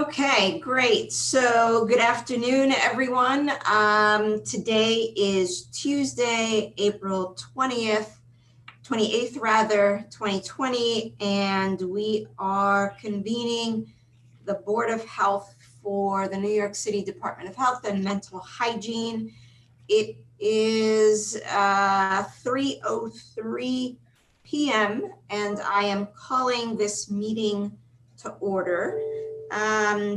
Okay, great. So good afternoon, everyone. Today is Tuesday, April 28th rather, 2020, and we are convening the Board of Health for the New York City Department of Health and Mental Hygiene. It is 3:03 p.m. and I am calling this meeting to order.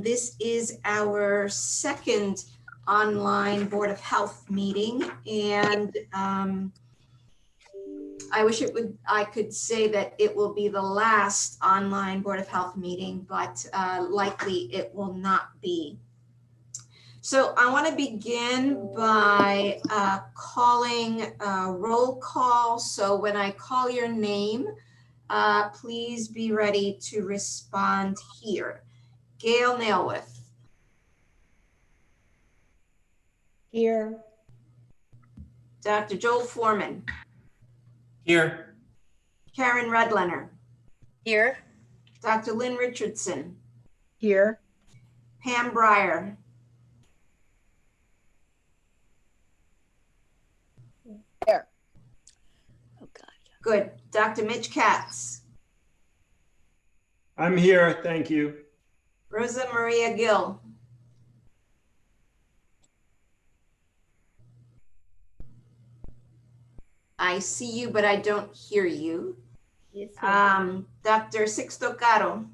This is our second online Board of Health meeting, and I could say that it will be the last online Board of Health meeting, but likely it will not be. So I want to begin by calling roll call. So when I call your name, please be ready to respond here. Gail Nailwith. Here. Dr. Joel Foreman. Here. Karen Redlener. Here. Dr. Lynn Richardson. Here. Pam Breyer. Here. Oh, God. Good. Dr. Mitch Katz. I'm here, thank you. Rosa Maria Gill. I see you, but I don't hear you. Yes, Dr. Sixto Caro.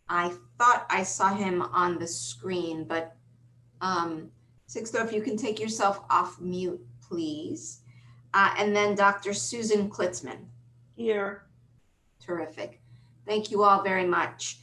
I thought I saw him on the screen, but Sixto, if you can take yourself off mute, please. And then Dr. Susan Klitzman. Here. Terrific. Thank you all very much.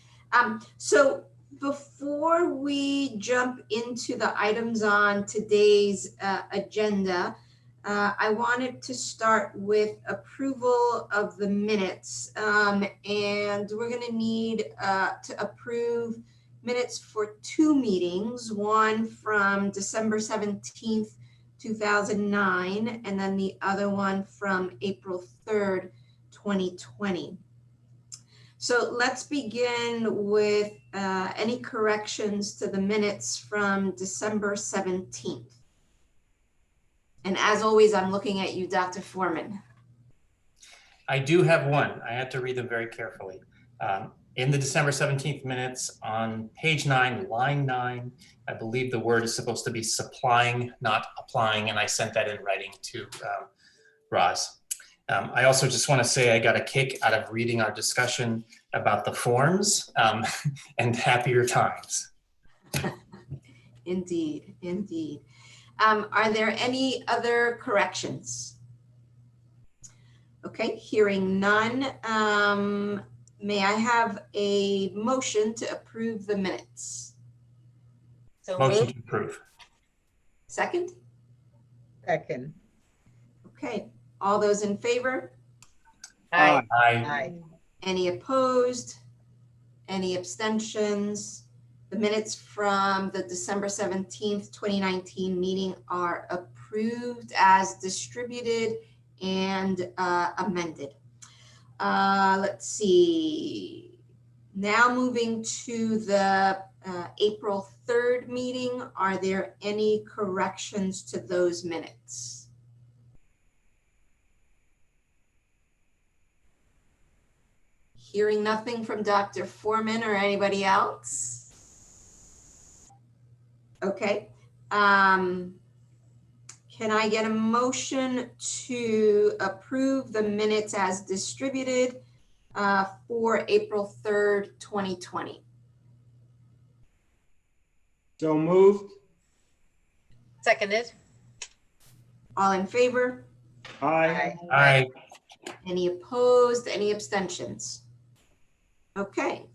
So before we jump into the items on today's agenda, I wanted to start with approval of the minutes. And we're going to need to approve minutes for two meetings, one from December 17th, 2009, and then the other one from April 3rd, 2020. So let's begin with any corrections to the minutes from December 17th. And as always, I'm looking at you, Dr. Foreman. I do have one. I had to read them very carefully. In the December 17th minutes on page 9, line 9, I believe the word is supposed to be supplying, not applying, and I sent that in writing to Roz. I also just want to say I got a kick out of reading our discussion about the forms and happier times. Indeed, indeed. Are there any other corrections? Okay, hearing none. May I have a motion to approve the minutes? So Motion moved. to approve. Second? Second. Okay, all those in favor? Aye. Aye. Aye. Any opposed? Any abstentions? The minutes from the December 17th, 2019 meeting are approved as distributed and amended. Let's see. Now moving to the April 3rd meeting, are there any corrections to those minutes? Hearing nothing from Dr. Foreman or anybody else? Okay. Can I get a motion to approve the minutes as distributed for April 3rd, 2020? So moved. Seconded. All in favor? Aye. Aye. Any opposed? Any abstentions? Okay,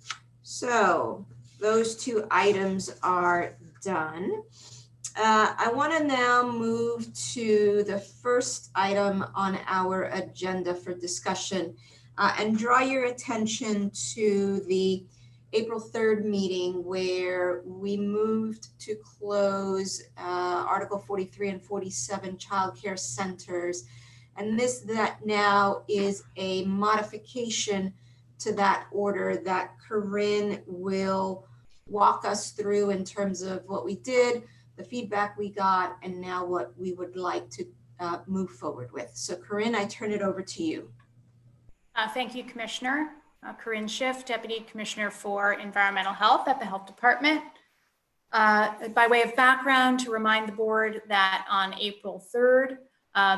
so those two items are done. I want to now move to the first item on our agenda for discussion and draw your attention to the April 3rd meeting where we moved to close Article 43 and 47 childcare centers And that now is a modification to that order that Corinne will walk us through in terms of what we did, the feedback we got, and now what we would like to move forward with. So Corinne, I turn it over to you. Thank you, Commissioner. Corinne Schiff, Deputy Commissioner for Environmental Health at the Health Department. By way of background, to remind the board that on April 3rd,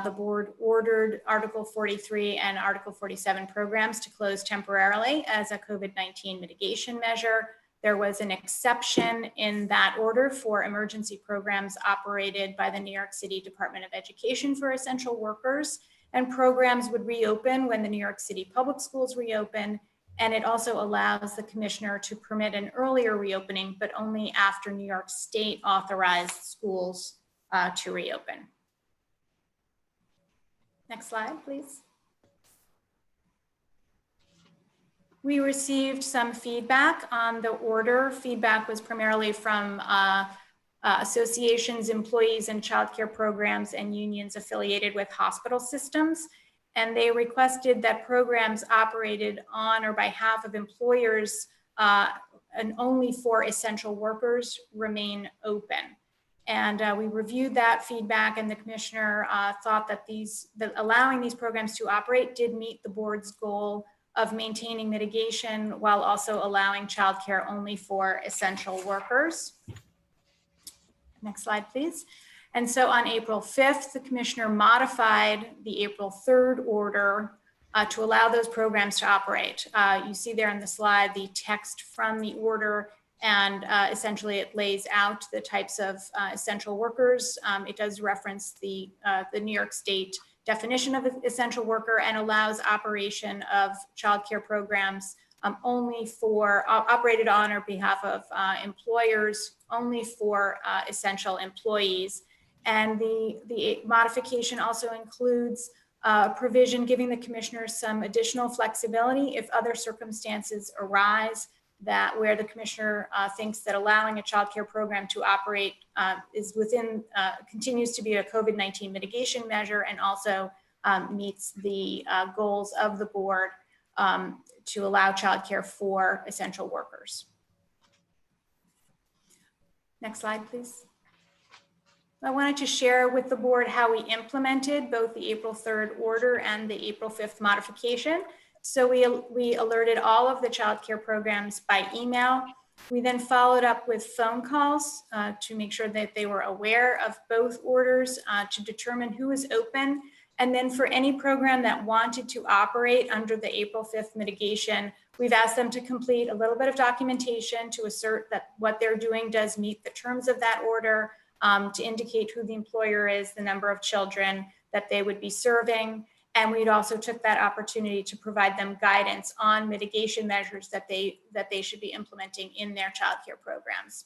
the board ordered Article 43 and Article 47 programs to close temporarily as a COVID-19 mitigation measure. There was an exception in that order for emergency programs operated by the New York City Department of Education for essential workers, and programs would reopen when the New York City public schools reopen. And it also allows the commissioner to permit an earlier reopening, but only after New York State authorized schools to reopen. Next slide, please. We received some feedback on the order. Feedback was primarily from associations, employees, and childcare programs and unions affiliated with hospital systems. And they requested that programs operated on or by behalf of employers and only for essential workers remain open. And we reviewed that feedback, and the commissioner thought that allowing these programs to operate did meet the board's goal of maintaining mitigation while also allowing childcare only for essential workers. Next slide, please. And so on April 5th, the commissioner modified the April 3rd order to allow those programs to operate. You see there on the slide the text from the order, and essentially it lays out the types of essential workers. It does reference the New York State definition of essential worker and allows operation of childcare programs only for operated on or behalf of employers, only for essential employees. And the modification also includes a provision giving the commissioner some additional flexibility if other circumstances arise that where the commissioner thinks that allowing a childcare program to operate is within, continues to be a COVID-19 mitigation measure, and also meets the goals of the board to allow childcare for essential workers. Next slide, please. I wanted to share with the board how we implemented both the April 3rd order and the April 5th modification. So we alerted all of the childcare programs by email. We then followed up with phone calls to make sure that they were aware of both orders to determine who is open. And then for any program that wanted to operate under the April 5th mitigation, we've asked them to complete a little bit of documentation to assert that what they're doing does meet the terms of that order, to indicate who the employer is, the number of children that they would be serving. And we'd also took that opportunity to provide them guidance on mitigation measures that they should be implementing in their childcare programs.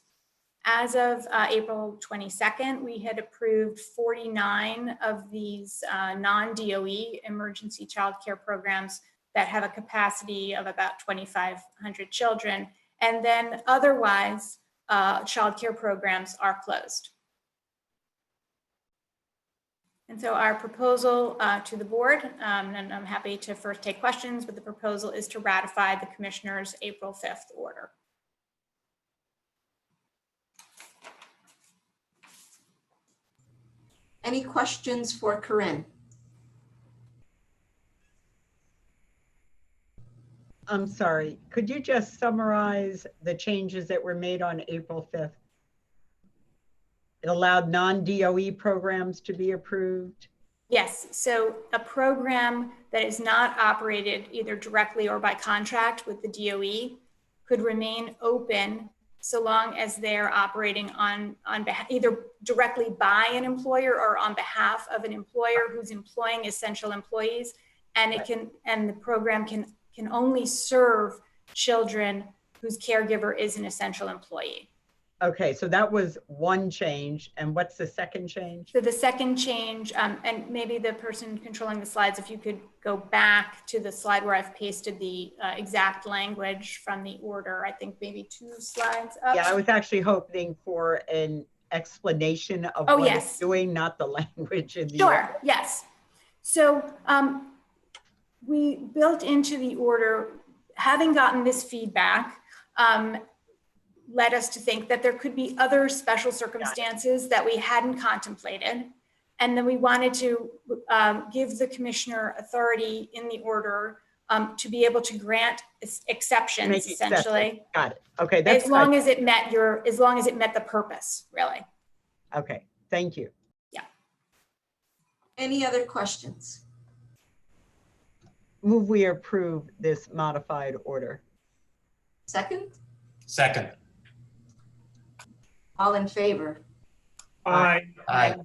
As of April 22nd, we had approved 49 of these non-DOE emergency childcare programs that have a capacity of about 2,500 children. And then otherwise, childcare programs are closed. And so our proposal to the board, and I'm happy to first take questions, but the proposal is to ratify the commissioner's April 5th order. Any questions for Corinne? I'm sorry, could you just summarize the changes that were made on April 5th? It allowed non-DOE programs to be approved? Yes, so a program that is not operated either directly or by contract with the DOE could remain open so long as they're operating on behalf, either directly by an employer or on behalf of an employer who's employing essential employees. And it can, and the program can only serve children whose caregiver is an essential employee. Okay, so that was one change. And what's the second change? So the second change, and maybe the person controlling the slides, if you could go back to the slide where I've pasted the exact language from the order, I think maybe 2 slides up. Yeah, I was actually hoping for an explanation of what it's doing, not the language in the Sure, order. yes. So we built into the order, having gotten this feedback, led us to think that there could be other special circumstances that we hadn't contemplated. And then we wanted to give the commissioner authority in the order to be able to grant exceptions, Make exceptions. essentially, Got it. Okay, that's as long as it met the purpose, really. okay. Thank you. Any other questions? Move we approve this modified order. Second? Second. All in favor? Aye. Aye.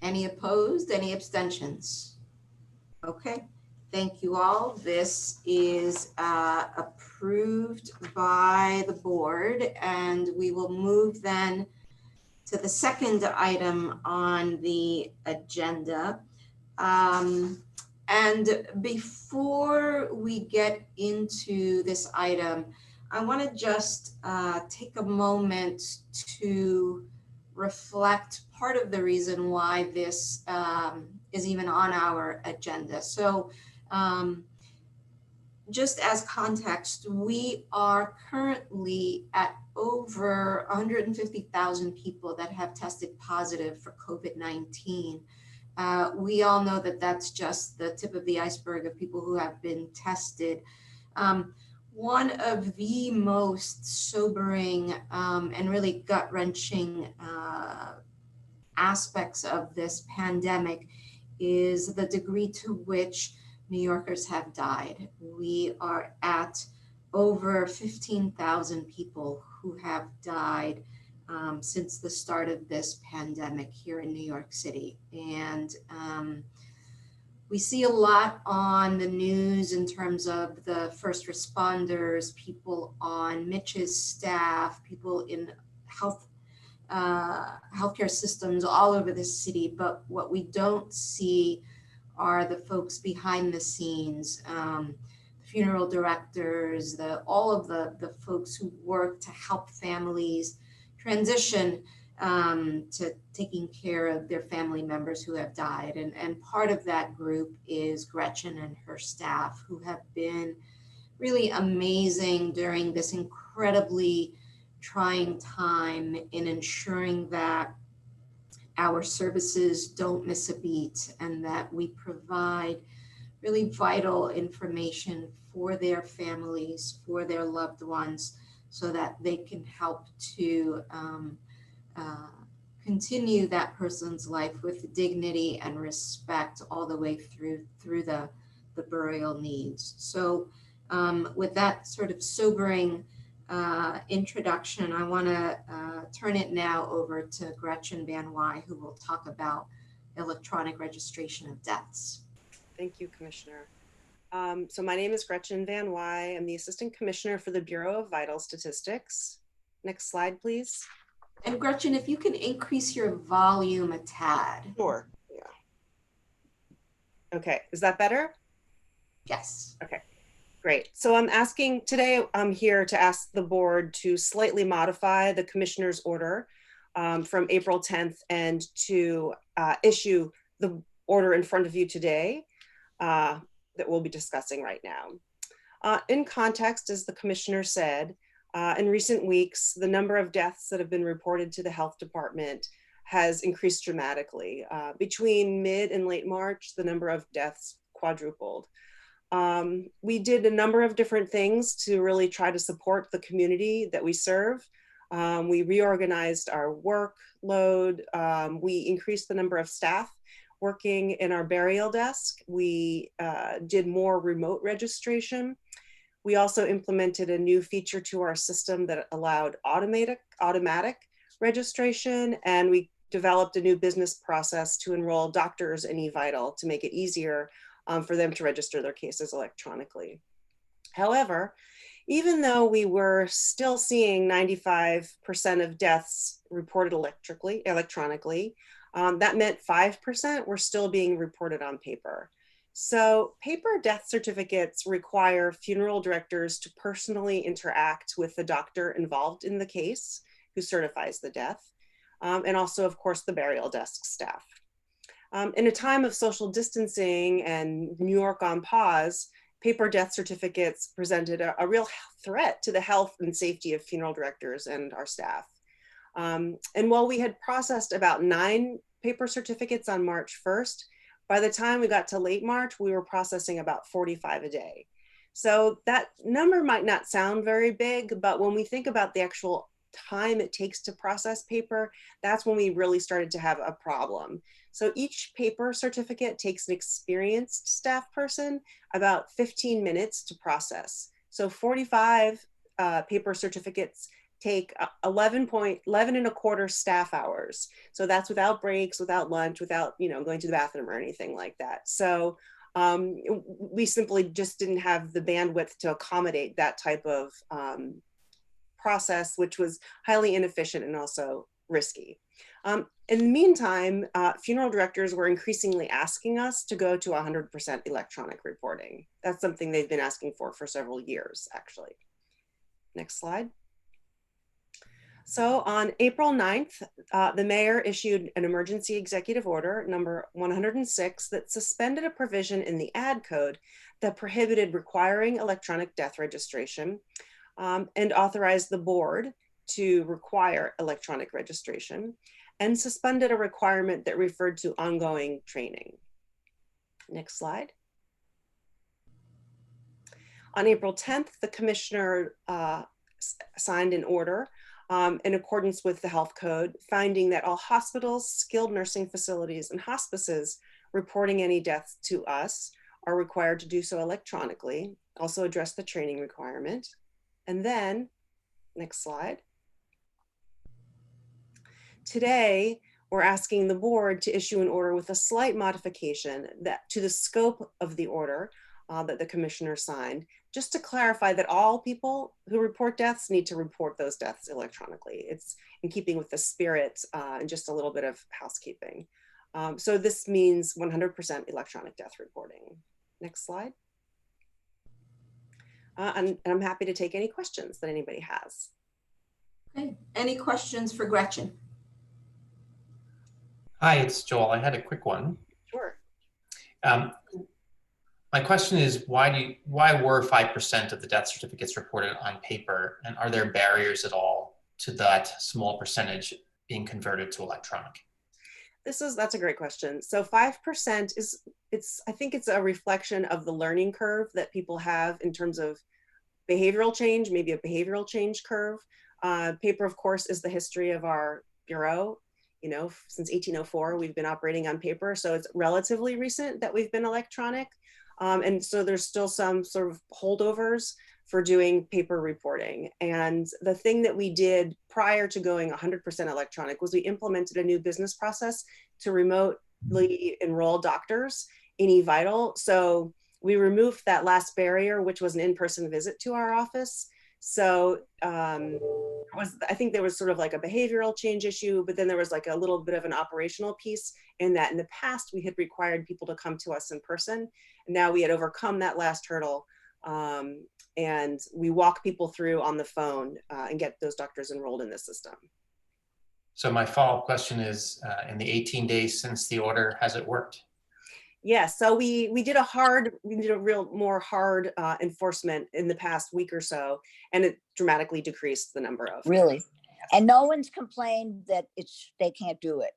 Any opposed? Any abstentions? Okay, thank you all. This is approved by the board, and we will move then to the second item on the agenda. And before we get into this item, I want to just take a moment to reflect part of the reason why this is even on our agenda. So just as context, we are currently at over 150,000 people that have tested positive for COVID-19. We all know that that's just the tip of the iceberg of people who have been tested. One of the most sobering and really gut-wrenching aspects of this pandemic is the degree to which New Yorkers have died. We are at over 15,000 people who have died since the start of this pandemic here in New York City. And we see a lot on the news in terms of the first responders, people on Mitch's staff, people in healthcare systems all over the city. But what we don't see are the folks behind the scenes, funeral directors, all of the folks who work to help families transition to taking care of their family members who have died. And part of that group is Gretchen and her staff, who have been really amazing during this incredibly trying time in ensuring that our services don't miss a beat and that we provide really vital information for their families, for their loved ones, so that they can help to continue that person's life with dignity and respect all the way through the burial needs. So with that sort of sobering introduction, I want to turn it now over to Gretchen Van Wy, who will talk about electronic registration of deaths. Thank you, Commissioner. So my name is Gretchen Van Wy. I'm the Assistant Commissioner for the Bureau of Vital Statistics. Next slide, please. And Gretchen, if you can increase your volume a tad. Sure. Yeah. Okay, is that better? Yes. Okay, great. So I'm here to ask the board to slightly modify the Commissioner's order from April 10th and to issue the order in front of you today that we'll be discussing right now. In context, as the Commissioner said, in recent weeks, the number of deaths that have been reported to the health department has increased dramatically. Between mid and late March, the number of deaths quadrupled. We did a number of different things to really try to support the community that we serve. We reorganized our workload. We increased the number of staff working in our burial desk. We did more remote registration. We also implemented a new feature to our system that allowed automatic registration, and we developed a new business process to enroll doctors in eVital to make it easier for them to register their cases electronically. However, even though we were still seeing 95% of deaths reported electronically, that meant 5% were still being reported on paper. So paper death certificates require funeral directors to personally interact with the doctor involved in the case who certifies the death, and also, of course, the burial desk staff. In a time of social distancing and New York on pause, paper death certificates presented a real threat to the health and safety of funeral directors and our staff. And while we had processed about 9 paper certificates on March 1st, by the time we got to late March, we were processing about 45 a day. So that number might not sound very big, but when we think about the actual time it takes to process paper, that's when we really started to have a problem. So each paper certificate takes an experienced staff person about 15 minutes to process. So 45 paper certificates take 11 and a quarter staff hours. So that's without breaks, without lunch, without going to the bathroom or anything like that. So we simply just didn't have the bandwidth to accommodate that type of process, which was highly inefficient and also risky. In the meantime, funeral directors were increasingly asking us to go to 100% electronic reporting. That's something they've been asking for several years, actually. Next slide. So on April 9th, the mayor issued an emergency executive order number 106 that suspended a provision in the ad code that prohibited requiring electronic death registration and authorized the board to require electronic registration, and suspended a requirement that referred to ongoing training. Next slide. On April 10th, the commissioner signed an order in accordance with the health code, finding that all hospitals, skilled nursing facilities, and hospices reporting any deaths to us are required to do so electronically, also address the training requirement. And then, next slide. Today, we're asking the board to issue an order with a slight modification to the scope of the order that the commissioner signed, just to clarify that all people who report deaths need to report those deaths electronically. It's in keeping with the spirit and just a little bit of housekeeping. So this means 100% electronic death reporting. Next slide. And I'm happy to take any questions that anybody has. Okay, any questions for Gretchen? Hi, it's Joel. I had a quick one. Sure. My question is, why were 5% of the death certificates reported on paper, and are there barriers at all to that small percentage being converted to electronic? That's a great question. So 5% I think it's a reflection of the learning curve that people have in terms of behavioral change, maybe a behavioral change curve. Paper, of course, is the history of our bureau. Since 1804, we've been operating on paper. So it's relatively recent that we've been electronic. And so there's still some sort of holdovers for doing paper reporting. And the thing that we did prior to going 100% electronic was we implemented a new business process to remotely enroll doctors in eVital. So we removed that last barrier, which was an in-person visit to our office. So I think there was sort of like a behavioral change issue, but then there was like a little bit of an operational piece in that in the past we had required people to come to us in person. And now we had overcome that last hurdle, and we walk people through on the phone and get those doctors enrolled in the system. So my follow-up question is, in the 18 days since the order, has it worked? Yeah, so we did a real more hard enforcement in the past week or so, and it dramatically decreased the number of. Really? And no one's complained that they can't do it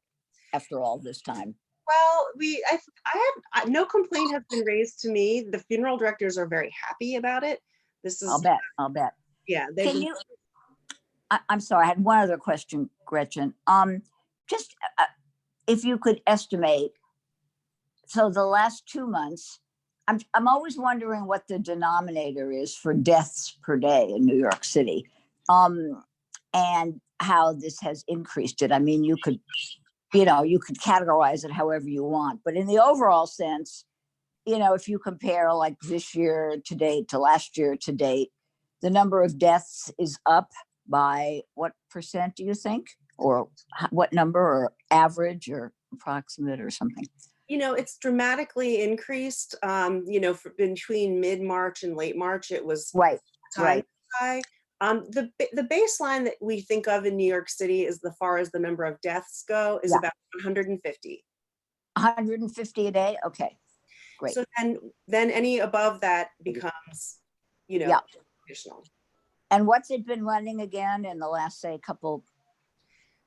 after all this time? Well, I had no complaint has been raised to me. The funeral directors are very happy about it. I'll bet. Yeah. I'm sorry, I had one other question, Gretchen. Just if you could estimate, so the last 2 months, I'm always wondering what the denominator is for deaths per day in New York City, and how this has increased it. I mean, you could categorize it however you want, but in the overall sense, if you compare like this year to date to last year to date, the number of deaths is up by what percent, do you think? Or what number, or average or approximate or something? It's dramatically increased. Between mid-March and late March, it was right. High. The baseline that we think of in New York City, as far as the number of deaths go, is about 150. 150 a day? Okay, great. So then any above that becomes, Yeah. additional. And what's it been running again in the last, say, the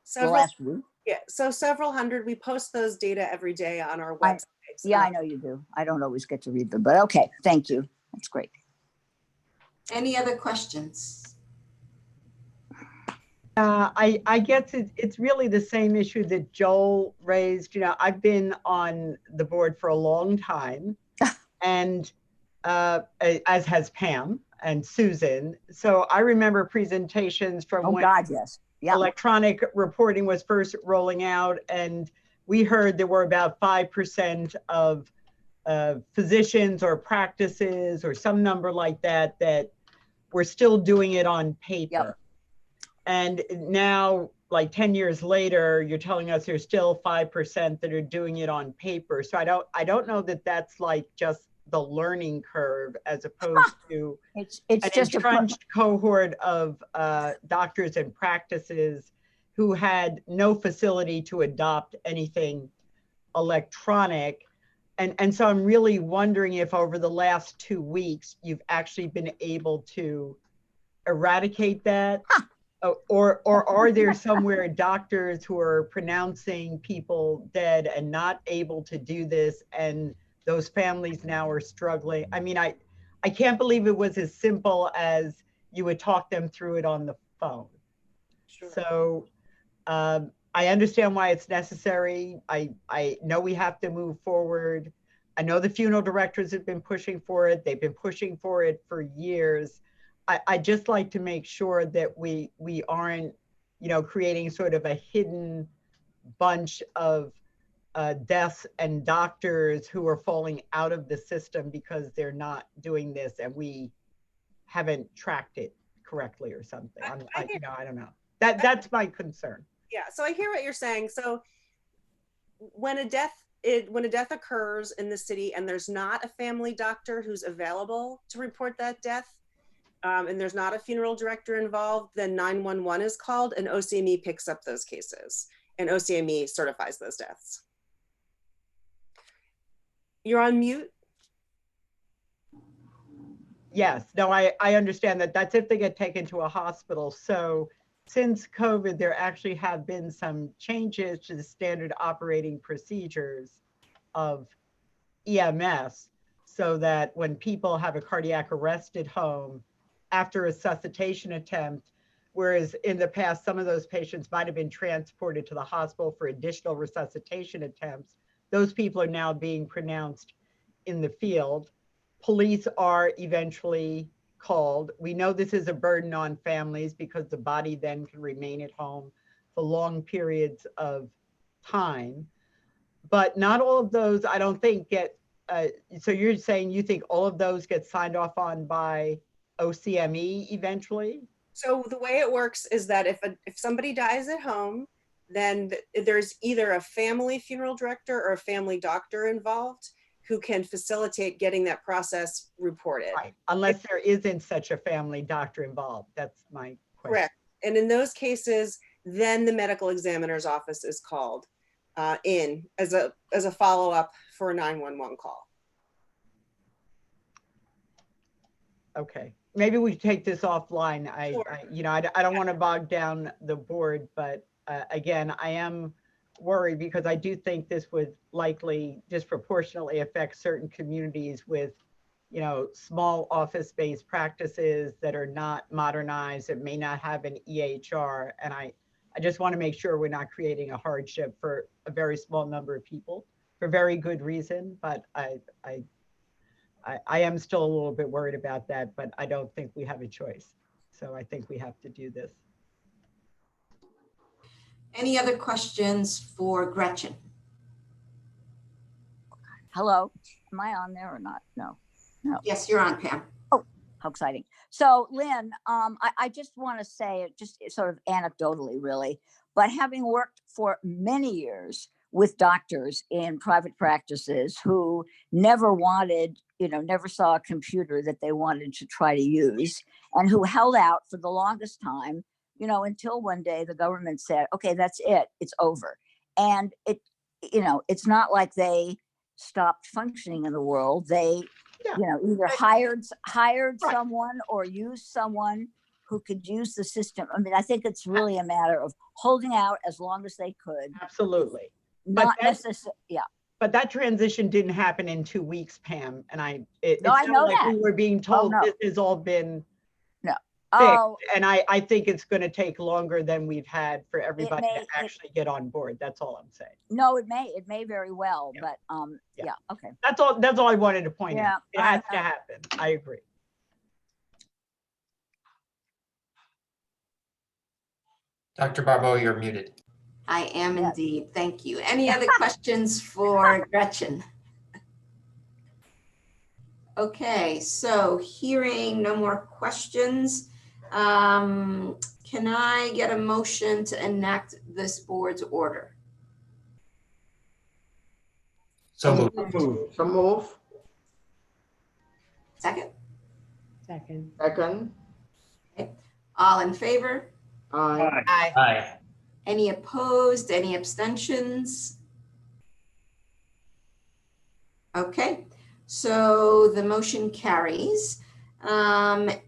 Several, last week? yeah, so several hundred. We post those data every day on our I- website. Yeah, I know you do. I don't always get to read them, but okay, thank you. That's great. Any other questions? I guess it's really the same issue that Joel raised. I've been on the board for a long time, and as has Pam and Susan. So I remember presentations from Oh, when God, yes. Yeah, electronic reporting was first rolling out, and we heard there were about 5% of physicians or practices or some number like that were still doing it on paper. Yep. And now, like 10 years later, you're telling us there's still 5% that are doing it on paper. So I don't know that that's like just the learning curve as opposed to it's an just entrenched cohort of doctors and practices who had no facility to adopt anything electronic. And so I'm really wondering if over the last 2 weeks, you've actually been able to eradicate that. Or are there somewhere doctors who are pronouncing people dead and not able to do this, and those families now are struggling? I mean, I can't believe it was as simple as you would talk them through it on the phone. Sure. So I understand why it's necessary. I know we have to move forward. I know the funeral directors have been pushing for it. They've been pushing for it for years. I just like to make sure that we aren't, creating sort of a hidden bunch of deaths and doctors who are falling out of the system because they're not doing this and we haven't tracked it correctly or something. I don't know. That's my concern. Yeah, so I hear what you're saying. So when a death occurs in the city and there's not a family doctor who's available to report that death, and there's not a funeral director involved, then 911 is called and OCME picks up those cases and OCME certifies those deaths. You're on mute. Yes, no, I understand that. That's if they get taken to a hospital. So since COVID, there actually have been some changes to the standard operating procedures of EMS so that when people have a cardiac arrest at home after a resuscitation attempt, whereas in the past, some of those patients might have been transported to the hospital for additional resuscitation attempts, those people are now being pronounced in the field. Police are eventually called. We know this is a burden on families because the body then can remain at home for long periods of time. But not all of those, I don't think, get, so you're saying you think all of those get signed off on by OCME eventually? So the way it works is that if somebody dies at home, then there's either a family funeral director or a family doctor involved who can facilitate getting that process reported. Right, unless there isn't such a family doctor involved. That's my question. Correct. And in those cases, then the medical examiner's office is called in as a follow-up for a 911 call. Okay, maybe we take this offline. Sure. I don't want to bog down the board, but again, I am worried because I do think this would likely disproportionately affect certain communities with, small office-based practices that are not modernized, that may not have an EHR. And I just want to make sure we're not creating a hardship for a very small number of people for very good reason. But I am still a little bit worried about that, but I don't think we have a choice. So I think we have to do this. Any other questions for Gretchen? Hello, am I on there or not? No. Yes, you're on, Pam. Oh, how exciting. So Lynn, I just want to say it just sort of anecdotally really, but having worked for many years with doctors in private practices who never wanted, never saw a computer that they wanted to try to use and who held out for the longest time, until one day the government said, okay, that's it, it's over. And you know, it's not like they stopped functioning in the world. They, Yeah. you know, either hired Right. someone or used someone who could use the system. I mean, I think it's really a matter of holding out as long as they could. Absolutely. But Not that- necessarily, yeah. But that transition didn't happen in 2 weeks, Pam. And it's No, I not know like that. we were being told no. this has all been No. fixed. Oh, And I think it's going to take longer than we've had for everybody may- to actually get on board. That's all I'm saying. no, it may very well, Yeah. but Yeah. yeah, okay. That's all I wanted to point Yeah, out. It has to happen. I agree. Dr. Barbeau, you're muted. I am Yeah. indeed. Thank you. Any other questions for Gretchen? Okay, so hearing no more questions, can I get a motion to enact this board's order? So moved. Move. So move. Second, Second. all in favor? Aye. Aye. Aye. Any opposed, any abstentions? Okay, so the motion carries. And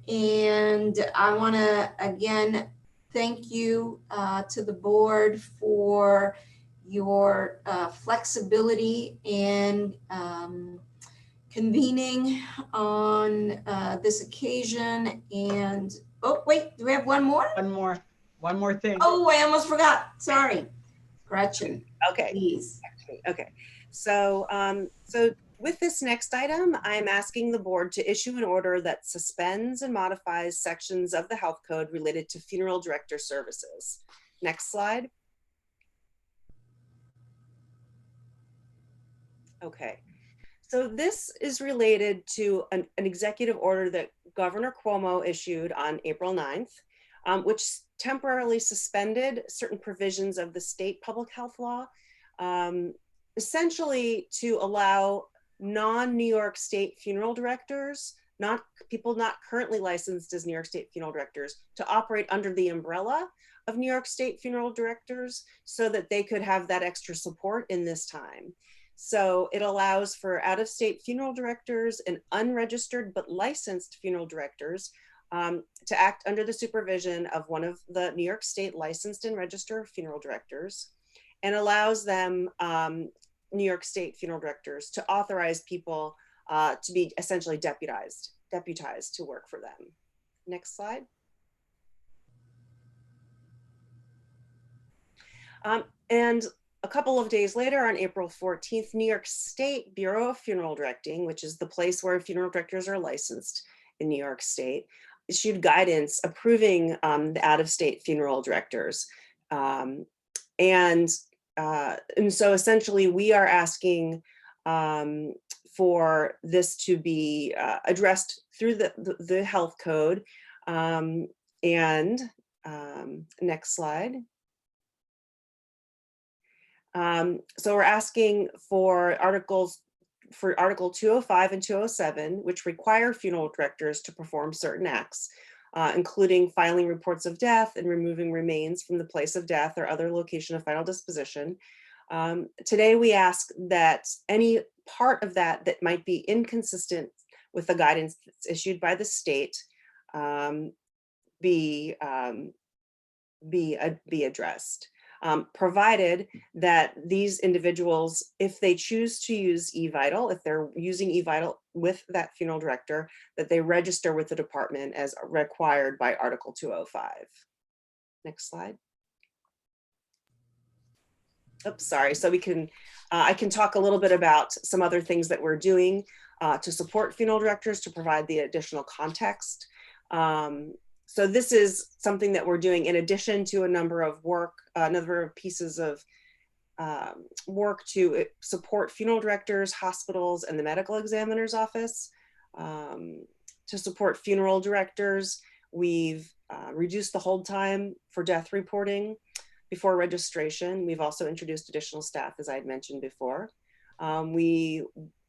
I want to again thank you to the board for your flexibility in convening on this occasion. And oh, wait, do we have one more? One more thing. Oh, I almost forgot. Sorry. Gretchen, Okay. please. Okay, so with this next item, I'm asking the board to issue an order that suspends and modifies sections of the health code related to funeral director services. Next slide. Okay, so this is related to an executive order that Governor Cuomo issued on April 9th, which temporarily suspended certain provisions of the state public health law, essentially to allow non-New York State funeral directors, people not currently licensed as New York State funeral directors, to operate under the umbrella of New York State funeral directors so that they could have that extra support in this time. So it allows for out-of-state funeral directors and unregistered but licensed funeral directors to act under the supervision of one of the New York State licensed and registered funeral directors, and allows them, New York State funeral directors, to authorize people to be essentially deputized to work for them. Next slide. And a couple of days later, on April 14th, New York State Bureau of Funeral Directing, which is the place where funeral directors are licensed in New York State, issued guidance approving the out-of-state funeral directors. And so essentially we are asking for this to be addressed through the health code. Next slide. So we're asking for Article 205 and 207, which require funeral directors to perform certain acts, including filing reports of death and removing remains from the place of death or other location of final disposition. Today, we ask that any part of that might be inconsistent with the guidance that's issued by the state be addressed. Provided that these individuals, if they choose to use eVital, if they're using eVital with that funeral director, that they register with the department as required by Article 205. Next slide. Oops, sorry. So I can talk a little bit about some other things that we're doing to support funeral directors, to provide the additional context. So this is something that we're doing in addition to a number of pieces of work to support funeral directors, hospitals, and the medical examiner's office. To support funeral directors, we've reduced the hold time for death reporting before registration. We've also introduced additional staff, as I had mentioned before. We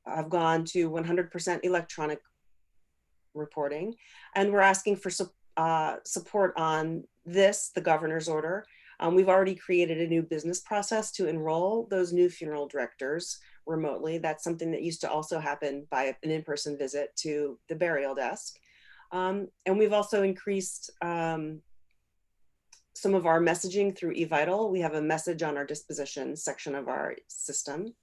have gone to 100% electronic reporting, and we're asking for support on this, the governor's order, We've already created a new business process to enroll those new funeral directors remotely. That's something that used to also happen by an in-person visit to the burial desk. And we've also increased some of our messaging through eVital. We have a message on our disposition section of our system.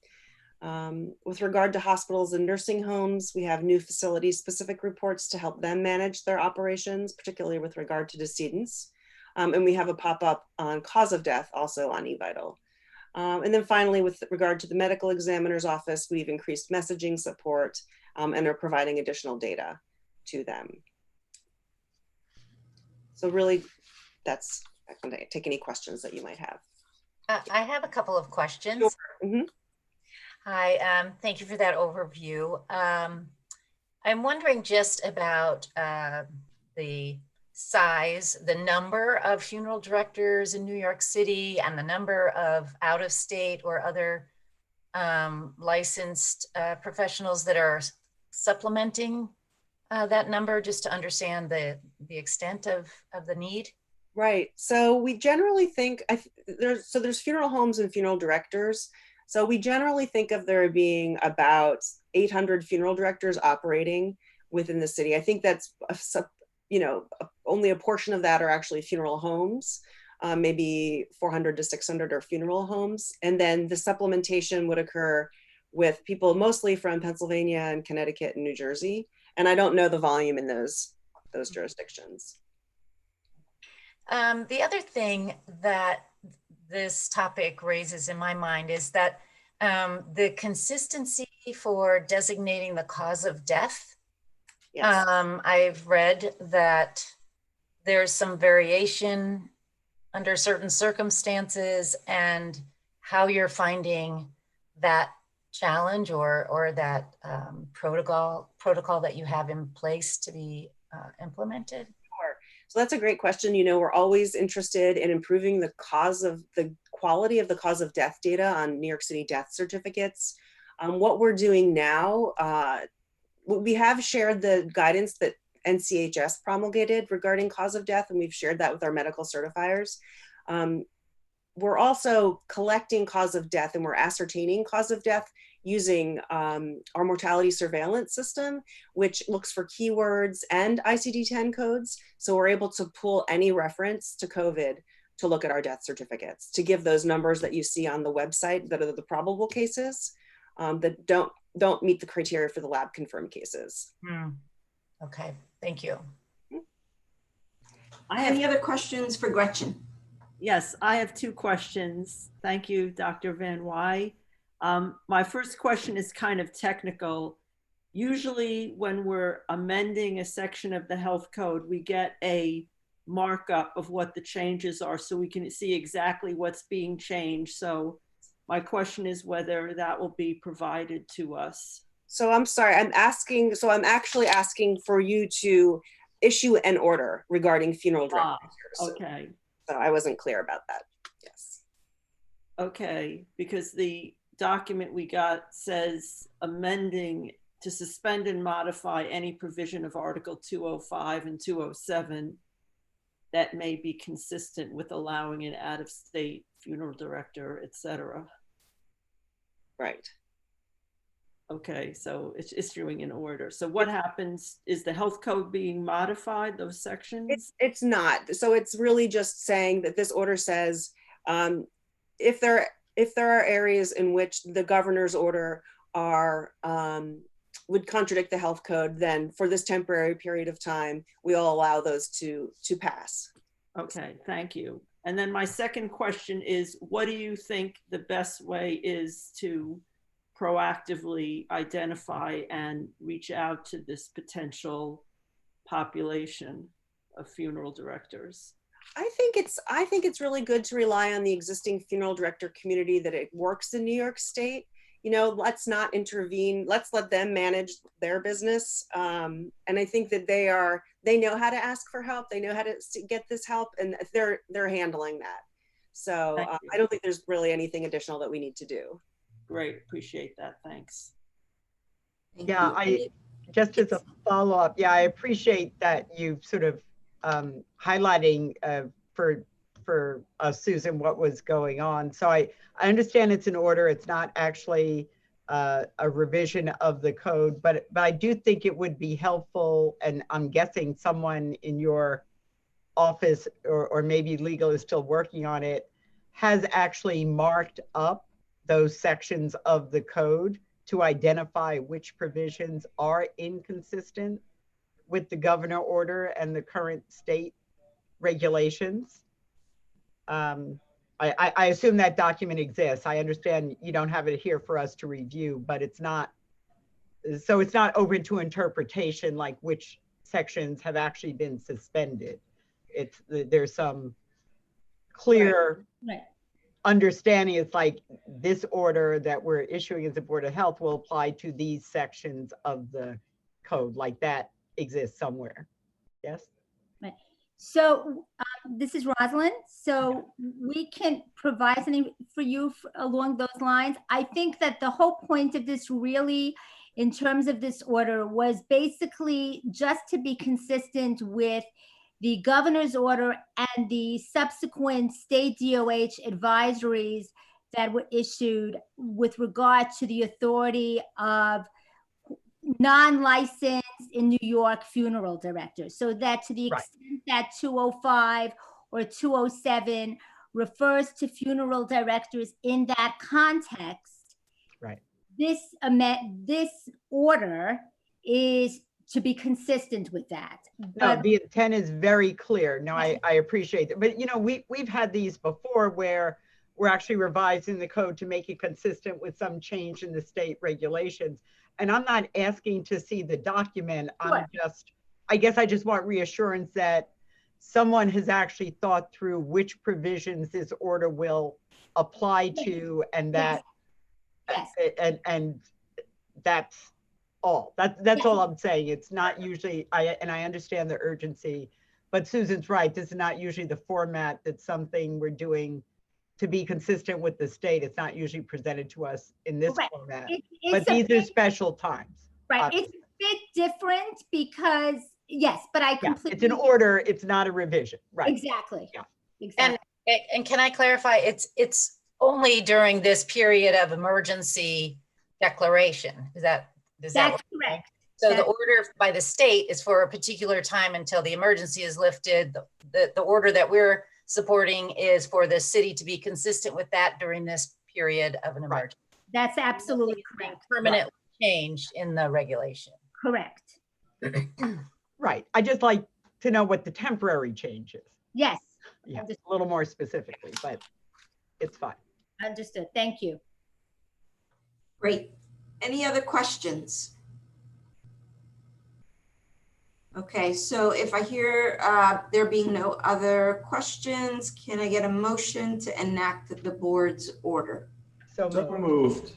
With regard to hospitals and nursing homes, we have new facility-specific reports to help them manage their operations, particularly with regard to decedents. And we have a pop-up on cause of death also on eVital. And then finally, with regard to the medical examiner's office, we've increased messaging support and are providing additional data to them. So really, that's, I can take any questions that you might have. I have a couple of questions. Sure. Mm-hmm. Hi, thank you for that overview. I'm wondering just about the size, the number of funeral directors in New York City and the number of out-of-state or other licensed professionals that are supplementing that number, just to understand the extent of the need. Right. So we generally think there's funeral homes and funeral directors. So we generally think of there being about 800 funeral directors operating within the city. I think that's only a portion of that are actually funeral homes. Maybe 400 to 600 are funeral homes, and then the supplementation would occur with people mostly from Pennsylvania and Connecticut and New Jersey. And I don't know the volume in those jurisdictions. The other thing that this topic raises in my mind is that the consistency for designating the cause of death. Yes. I've read that there's some variation under certain circumstances, and how you're finding that challenge or that protocol that you have in place to be implemented. So that's a great question. We're always interested in improving the quality of the cause of death data on New York City death certificates. What we're doing now, we have shared the guidance that NCHS promulgated regarding cause of death, and we've shared that with our medical certifiers. We're also collecting cause of death, and we're ascertaining cause of death using our mortality surveillance system, which looks for keywords and ICD-10 codes. So we're able to pull any reference to COVID to look at our death certificates, to give those numbers that you see on the website that are the probable cases that don't meet the criteria for the lab confirmed cases. Okay, thank you. Any other questions for Gretchen? Yes, I have two questions. Thank you, Dr. Van Wy. My first question is kind of technical. Usually when we're amending a section of the health code, we get a markup of what the changes are so we can see exactly what's being changed. So my question is whether that will be provided to us. So I'm sorry, I'm actually asking for you to issue an order regarding funeral directors. Okay. So I wasn't clear about that. Yes. Okay, because the document we got says amending to suspend and modify any provision of Article 205 and 207 that may be consistent with allowing an out-of-state funeral director, etc. Right. Okay, so it's issuing an order. So what happens? Is the health code being modified, those sections? It's not. So it's really just saying that this order says if there are areas in which the governor's order would contradict the health code, then for this temporary period of time, we'll allow those to pass. Okay, thank you. And then my second question is, what do you think the best way is to proactively identify and reach out to this potential population of funeral directors? I think it's really good to rely on the existing funeral director community that it works in New York State. Let's not intervene. Let's let them manage their business. And I think that they know how to ask for help. They know how to get this help, and they're handling that. So I don't think there's really anything additional that we need to do. Great, appreciate that. Thanks. Just as a follow-up, I appreciate that you sort of highlighting for for us, Susan, what was going on. So I understand it's an order. It's not actually a revision of the code, but I do think it would be helpful, and I'm guessing someone in your office or maybe legal is still working on it, has actually marked up those sections of the code to identify which provisions are inconsistent with the governor order and the current state regulations. I assume that document exists. I understand you don't have it here for us to review, but it's not open to interpretation, like which sections have actually been suspended. There's some clear Right. understanding. It's like this order that we're issuing as a Board of Health will apply to these sections of the code, like that exists somewhere. Yes? Right. So this is Rosalind. So we can provide something for you along those lines. I think that the whole point of this really, in terms of this order, was basically just to be consistent with the governor's order and the subsequent state DOH advisories that were issued with regard to the authority of non-licensed in New York funeral directors. So that to the extent that 205 or 207 refers to funeral directors in that context, right, this order is to be consistent with that. No, the intent is very clear. No, I appreciate it. But, you know, we've had these before where we're actually revising the code to make it consistent with some change in the state regulations. And I'm not asking to see the document. I'm just, I guess I just want reassurance that someone has actually thought through which provisions this order will apply to, and that, and that's all. That's all I'm saying. It's not usually, and I understand the urgency, but Susan's right. This is not usually the format that's something we're doing to be consistent with the state. It's not usually presented to us in this format, but these are special times. Right, obviously. It's a bit different because, yes, but I completely. It's an order, it's not a revision, right? Exactly. Yeah. Exactly. And can I clarify, it's only during this period of emergency declaration. That's correct. So the order by the state is for a particular time until the emergency is lifted. The order that we're supporting is for the city to be consistent with that during this period of an emergency. That's absolutely correct. Permanent change in the regulation. Correct. Right. I just like to know what the temporary change is. Yes. Yeah, a little more specifically, but it's fine. Understood. Thank you. Great. Any other questions? Okay, so if I hear there being no other questions, can I get a motion to enact the board's order? So moved.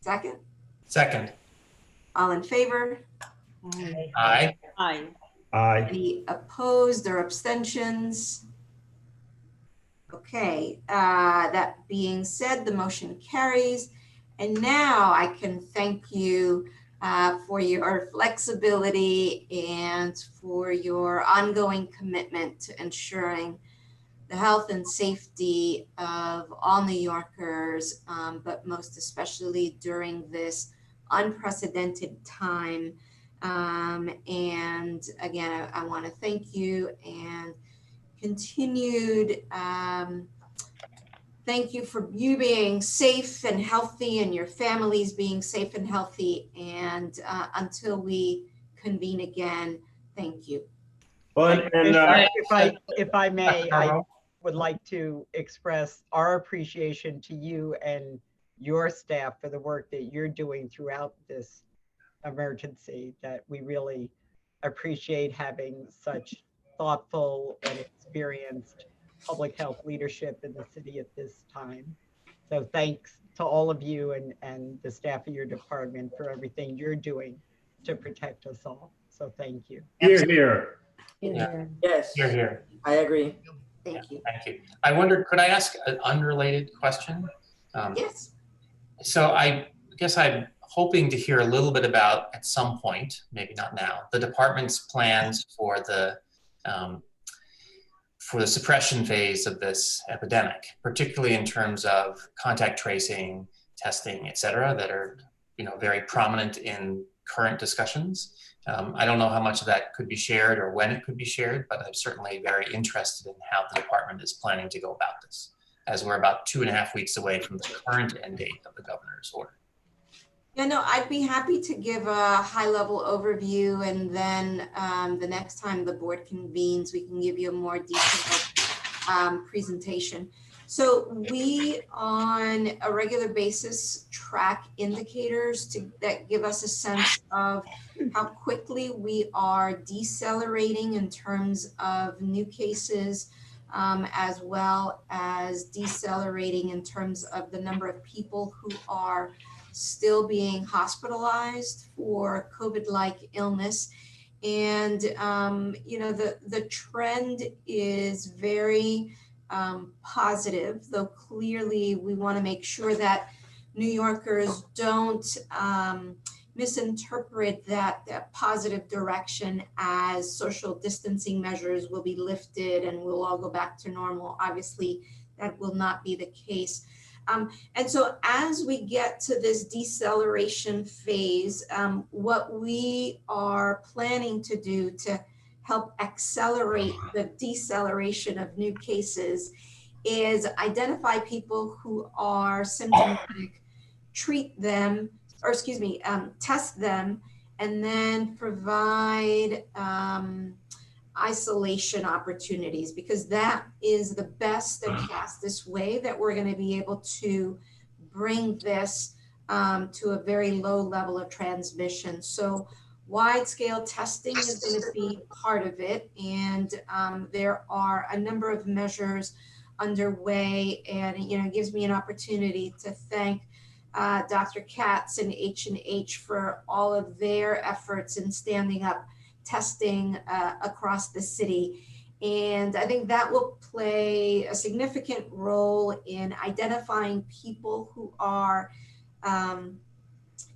Second? Second. All in favor? Aye. Aye. Aye. Any opposed or abstentions? Okay, that being said, the motion carries. And now I can thank you for your flexibility and for your ongoing commitment to ensuring the health and safety of all New Yorkers, but most especially during this unprecedented time. And again, I want to thank you and continued thank you for you being safe and healthy and your families being safe and healthy. And until we convene again, thank you. Well, and if I may, I would like to express our appreciation to you and your staff for the work that you're doing throughout this emergency, that we really appreciate having such thoughtful and experienced public health leadership in the city at this time. So thanks to all of you and the staff of your department for everything you're doing to protect us all. So thank you. Here, here. Yeah. Yes, You're here. I agree. Thank you. Thank you. I wondered, could I ask an unrelated question? Yes. So I guess I'm hoping to hear a little bit about, at some point, maybe not now, the department's plans for the for the suppression phase of this epidemic, particularly in terms of contact tracing, testing, et cetera, that are very prominent in current discussions. I don't know how much of that could be shared or when it could be shared, but I'm certainly very interested in how the department is planning to go about this, as we're about 2.5 weeks away from the current end date of the governor's order. Yeah, no, I'd be happy to give a high-level overview, and then the next time the board convenes, we can give you a more detailed presentation. So we, on a regular basis, track indicators that give us a sense of how quickly we are decelerating in terms of new cases, as well as decelerating in terms of the number of people who are still being hospitalized for COVID-like illness. And, the trend is very positive, though clearly we want to make sure that New Yorkers don't misinterpret that positive direction as social distancing measures will be lifted and we'll all go back to normal. Obviously, that will not be the case. And so as we get to this deceleration phase, what we are planning to do to help accelerate the deceleration of new cases is identify people who are symptomatic, treat them, test them, and then provide isolation opportunities, because that is the best and fastest way that we're going to be able to bring this to a very low level of transmission. So wide scale testing is going to be part of it. And there are a number of measures underway, and it gives me an opportunity to thank Dr. Katz and H&H for all of their efforts in standing up testing across the city. And I think that will play a significant role in identifying people who are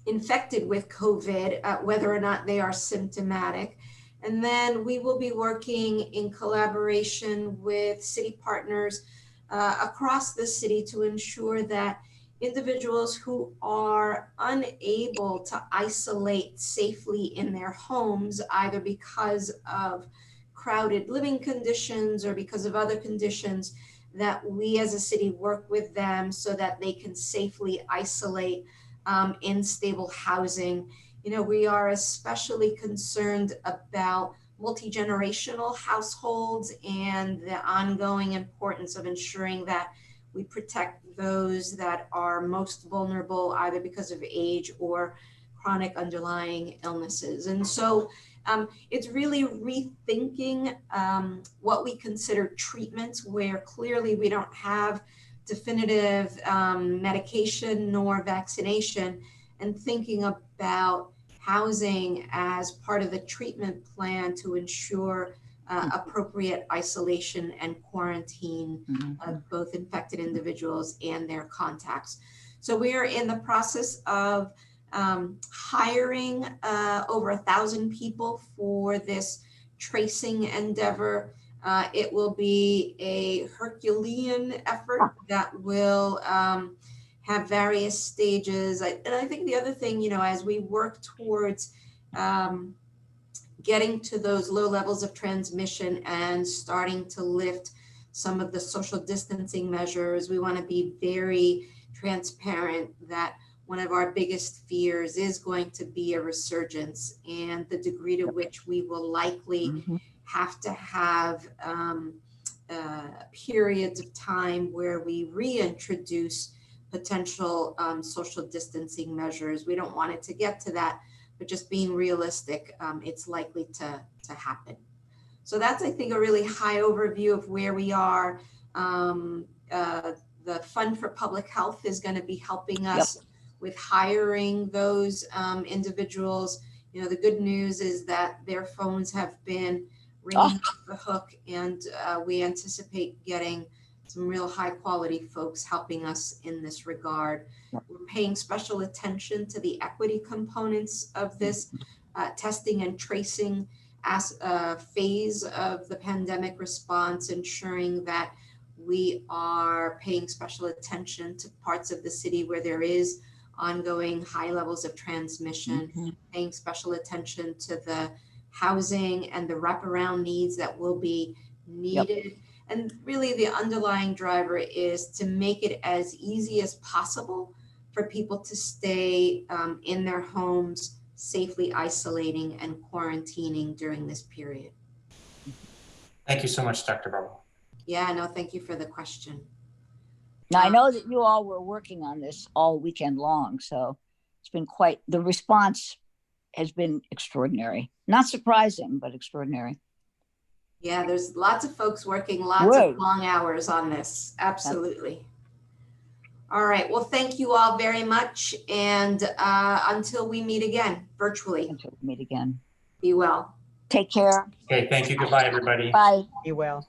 infected with COVID, whether or not they are symptomatic. And then we will be working in collaboration with city partners across the city to ensure that individuals who are unable to isolate safely in their homes, either because of crowded living conditions or because of other conditions, that we as a city work with them so that they can safely isolate in stable housing. We are especially concerned about multi-generational households and the ongoing importance of ensuring that we protect those that are most vulnerable, either because of age or chronic underlying illnesses. And so it's really rethinking what we consider treatments, where clearly we don't have definitive medication nor vaccination, and thinking about housing as part of the treatment plan to ensure appropriate isolation and quarantine of both infected individuals and their contacts. So we are in the process of hiring over 1,000 people for this tracing endeavor. It will be a Herculean effort that will have various stages. And I think the other thing, as we work towards getting to those low levels of transmission and starting to lift some of the social distancing measures, we want to be very transparent that one of our biggest fears is going to be a resurgence, and the degree to which we will likely have to have periods of time where we reintroduce potential social distancing measures. We don't want it to get to that, but just being realistic, it's likely to happen. So that's, I think, a really high overview of where we are. The Fund for Public Health is going to be helping us with hiring those individuals. The good news is that their phones have been ringing off the hook, and we anticipate getting some real high quality folks helping us in this regard. We're paying special attention to the equity components of this testing and tracing phase of the pandemic response, ensuring that we are paying special attention to parts of the city where there is ongoing high levels of transmission, paying special attention to the housing and the wraparound needs that will be needed. And really the underlying driver is to make it as easy as possible for people to stay in their homes, safely isolating and quarantining during this period. Thank you so much, Dr. Barlow. Yeah, no, thank you for the question. Now, I know that you all were working on this all weekend long, so it's been quite, the response has been extraordinary. Not surprising, but extraordinary. Yeah, there's lots of folks working lots of long hours on this. Absolutely. All right. Well, thank you all very much. And until we meet again, virtually. Until we meet again. Be well. Take care. Okay, thank you. Goodbye, everybody. Bye. Be well.